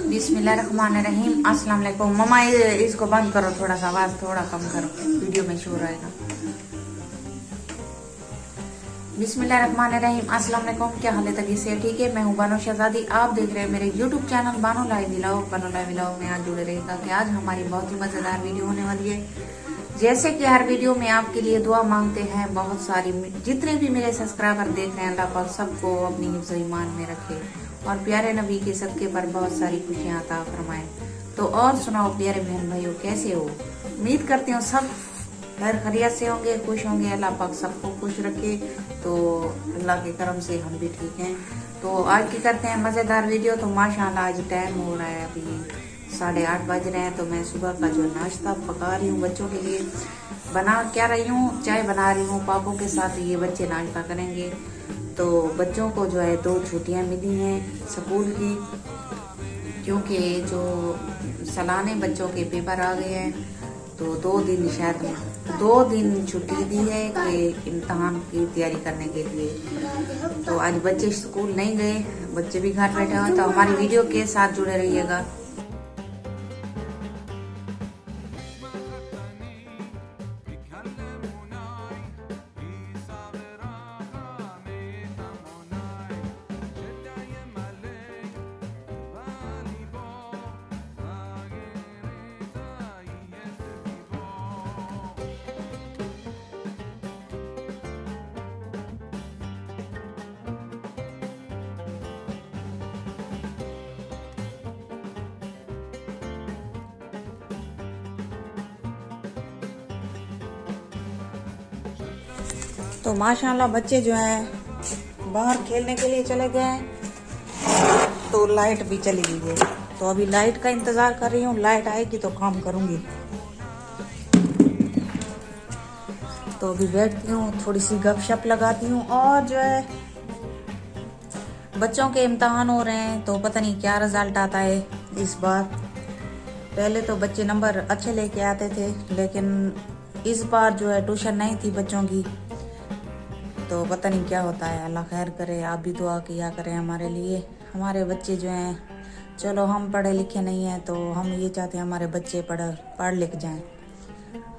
बिस्मिल्लाहिर्रहमानिर्रहीम। अस्सलाम वालेकुम। मम्मा इसको बंद करो, थोड़ा सा आवाज थोड़ा कम करो, वीडियो में शोर आएगा। बिस्मिल्लाहिर्रहमानिर्रहीम। अस्सलाम वालेकुम। क्या हाल है? तबीयत से ठीक है? मैं हूँ बानो शहजादी। आप देख रहे हैं मेरे YouTube channel Bano live vlog. Bano live vlog में आज जुड़े रहेगा कि आज हमारी बहुत ही मजेदार वीडियो होने वाली है। जैसे कि हर वीडियो में आपके लिए दुआ मांगते हैं, बहुत सारी जितने भी मेरे सब्सक्राइबर देख रहे हैं, अल्लाह पाक सबको अपनी हिफ्ज़ ईमान में रखे और प्यारे नबी के सदके पर बहुत सारी खुशियां अता फरमाए। तो और सुनाओ प्यारे बहन भाइयों, कैसे हो? उम्मीद करती हूँ सब खैर खैरियत से होंगे, खुश होंगे। अल्लाह पाक सबको खुश रखे। तो अल्लाह के करम से हम भी ठीक हैं। तो आज की करते हैं मज़ेदार वीडियो। तो माशाल्लाह आज टाइम हो रहा है, अभी 8:30 बज रहे हैं। तो मैं सुबह का जो नाश्ता पका रही हूँ बच्चों के लिए। बना क्या रही हूँ, चाय बना रही हूँ पापों के साथ। ये बच्चे नाश्ता करेंगे। तो बच्चों को जो है 2 छुट्टियाँ मिली हैं स्कूल की, क्योंकि जो सालाने बच्चों के पेपर आ गए हैं। तो 2 दिन शायद 2 दिन छुट्टी दी है कि इम्तहान की तैयारी करने के लिए। तो आज बच्चे स्कूल नहीं गए, बच्चे भी घर बैठे हुए। तो हमारी वीडियो के साथ जुड़े रहिएगा। तो माशाल्लाह बच्चे जो हैं बाहर खेलने के लिए चले गए हैं। तो लाइट भी चली गई है। तो अभी लाइट का इंतज़ार कर रही हूँ, लाइट आएगी तो काम करूँगी। तो अभी बैठती हूँ, थोड़ी सी गपशप लगाती हूँ। और जो है बच्चों के इम्तहान हो रहे हैं, तो पता नहीं क्या रिजल्ट आता है इस बार। पहले तो बच्चे नंबर अच्छे लेके आते थे, लेकिन इस बार जो है ट्यूशन नहीं थी बच्चों की। तो पता नहीं क्या होता है, अल्लाह खैर करे। आप भी दुआ किया करें हमारे लिए। हमारे बच्चे जो हैं, चलो हम पढ़े लिखे नहीं हैं, तो हम ये चाहते हैं हमारे बच्चे पढ़ लिख जाएं।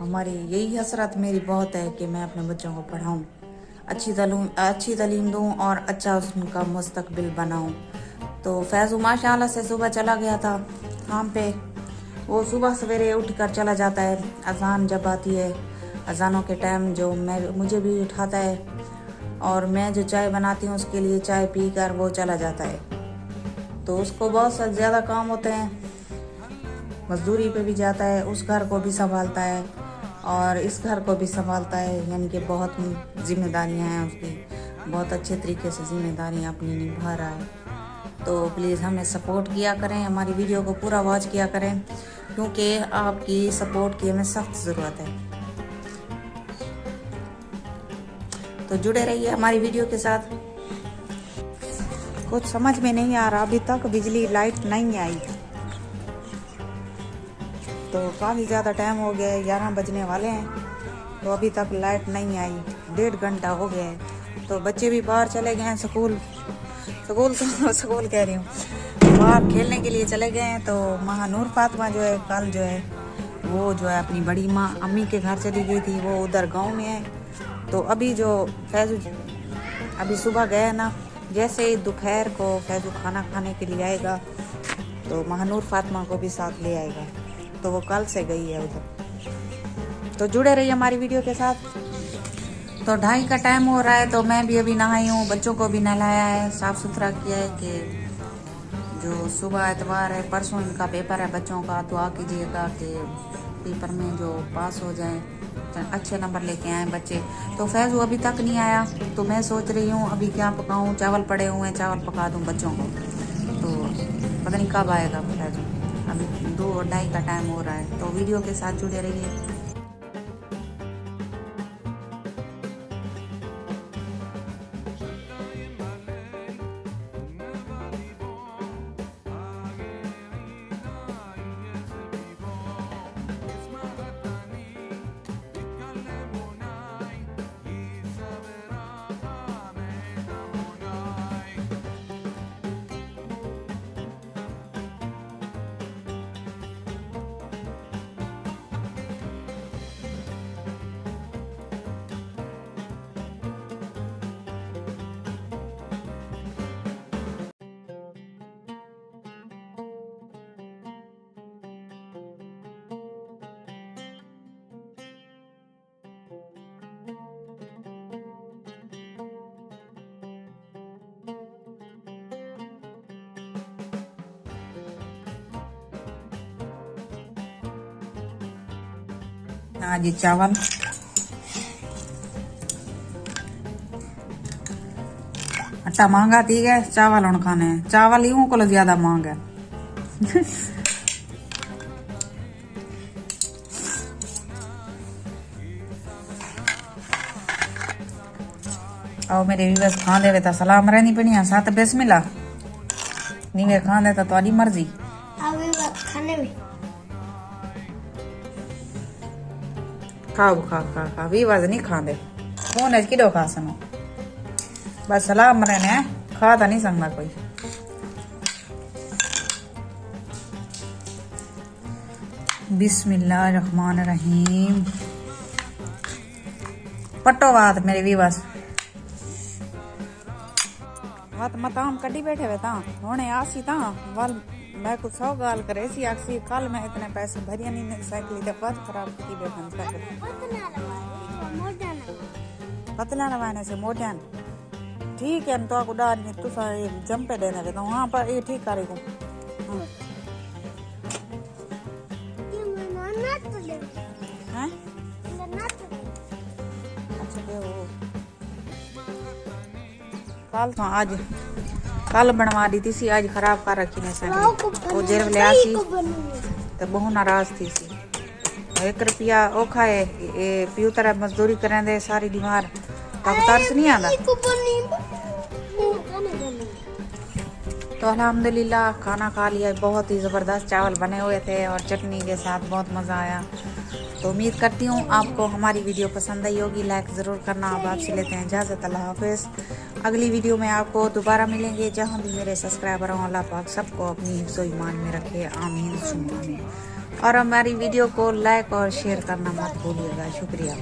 हमारी यही हसरत मेरी बहुत है कि मैं अपने बच्चों को पढ़ाऊं, अच्छी तालीम दूं और अच्छा उनका मुस्तकबिल बनाऊं। तो फैज़ू माशाल्लाह से सुबह चला गया था काम पे। वो सुबह सवेरे उठ कर चला जाता है, अजान जब आती है, अजानों के टाइम जो मुझे भी उठाता है। और मैं जो चाय बनाती हूँ उसके लिए चाय पी कर वो चला जाता है। तो उसको बहुत सा ज़्यादा काम होते हैं, मजदूरी पे भी जाता है, उस घर को भी संभालता है और इस घर को भी संभालता है। यानी कि बहुत जिम्मेदारियाँ हैं उसकी, बहुत अच्छे तरीके से जिम्मेदारियाँ अपनी निभा रहा है। तो प्लीज़ हमें सपोर्ट किया करें, हमारी वीडियो को पूरा वॉच किया करें, क्योंकि आपकी सपोर्ट की हमें सख्त ज़रूरत है। तो जुड़े रहिए हमारी वीडियो के साथ। कुछ समझ में नहीं आ रहा, अभी तक बिजली लाइट नहीं आई। तो काफ़ी ज़्यादा टाइम हो गया है, 11 बजने वाले हैं, तो अभी तक लाइट नहीं आई। 1.5 घंटा हो गया है। तो बच्चे भी बाहर चले गए हैं, स्कूल कह रही हूँ, बाहर खेलने के लिए चले गए हैं। तो महानूर फातिमा जो है कल जो है वो जो है अपनी बड़ी माँ अम्मी के घर चली गई थी, वो उधर गांव में है। तो अभी जो फैज़ू अभी सुबह गया ना, जैसे ही दोपहर को फैज़ू खाना खाने के लिए आएगा तो महानूर फातिमा को भी साथ ले आएगा। तो वो कल से गई है उधर। तो जुड़े रहिए हमारी वीडियो के साथ। तो 2:30 का टाइम हो रहा है। तो मैं भी अभी नहाई हूँ, बच्चों को भी नहलाया है, साफ़ सुथरा किया है कि जो सुबह एतवार है, परसों इनका पेपर है बच्चों का। दुआ कीजिएगा कि पेपर में जो पास हो जाए, अच्छे नंबर लेके आए बच्चे। तो फैज़ू अभी तक नहीं आया, तो मैं सोच रही हूँ अभी क्या पकाऊँ। चावल पड़े हुए हैं, चावल पका दूँ बच्चों को। तो पता नहीं कब आएगा फैज़ू। अभी 2-2:30 का टाइम हो रहा है। तो वीडियो के साथ जुड़े रहिए। हाँ जी चावल, आटा महंगा थी गया, चावल उन खाने चावल यूं को ज्यादा महंगा आओ मेरे भी बस खा दे तो सलाम रहनी पड़ी है साथ बिस्मिल्लाह नहीं वे खा दे तो तुम्हारी मर्जी खाने में खाओ खा खा खा भी वज नहीं खा दे फोन है किडो खा सनो बस सलाम रहने खा तो नहीं सकता कोई बिस्मिल्लाहिर्रहमानिर्रहीम पट्टो बात मेरे भी बस बात मताम कड़ी बैठे हुए ता होने आसी ता वाल मैं कुछ सौ गाल करे सी आसी कल मैं इतने पैसे भरिया नहीं साइकिल ते बहुत खराब की बेखन साइकिल पतला लगाने से मोटन ठीक है तो आपको डाल नहीं तो सारे जंपे देने देता हूँ हाँ पर ये ठीक करेगा हाँ अच्छा वो कल तो आज कल बनवा दी थी सी आज खराब कर रखी ने साइकिल वो जेर ले आसी तो बहुत नाराज थी सी 1 रुपया ओ खाए पियो तरह मजदूरी करें दे सारी बीमार तक तरस नहीं आता तो अल्हम्दुलिल्लाह खाना खा लिया बहुत ही ज़बरदस्त चावल बने हुए थे और चटनी के साथ बहुत मज़ा आया तो उम्मीद करती हूँ आपको हमारी वीडियो पसंद आई होगी लाइक ज़रूर करना अब आपसे लेते हैं इजाज़त अल्लाह हाफिज़ अगली वीडियो में आपको दोबारा मिलेंगे जहाँ भी मेरे सब्सक्राइबर हों अल्लाह पाक सबको अपनी हिफ्ज़ो ईमान में रखे आमीन सुम्मा आमीन और हमारी वीडियो को लाइक और शेयर करना मत भूलिएगा शुक्रिया।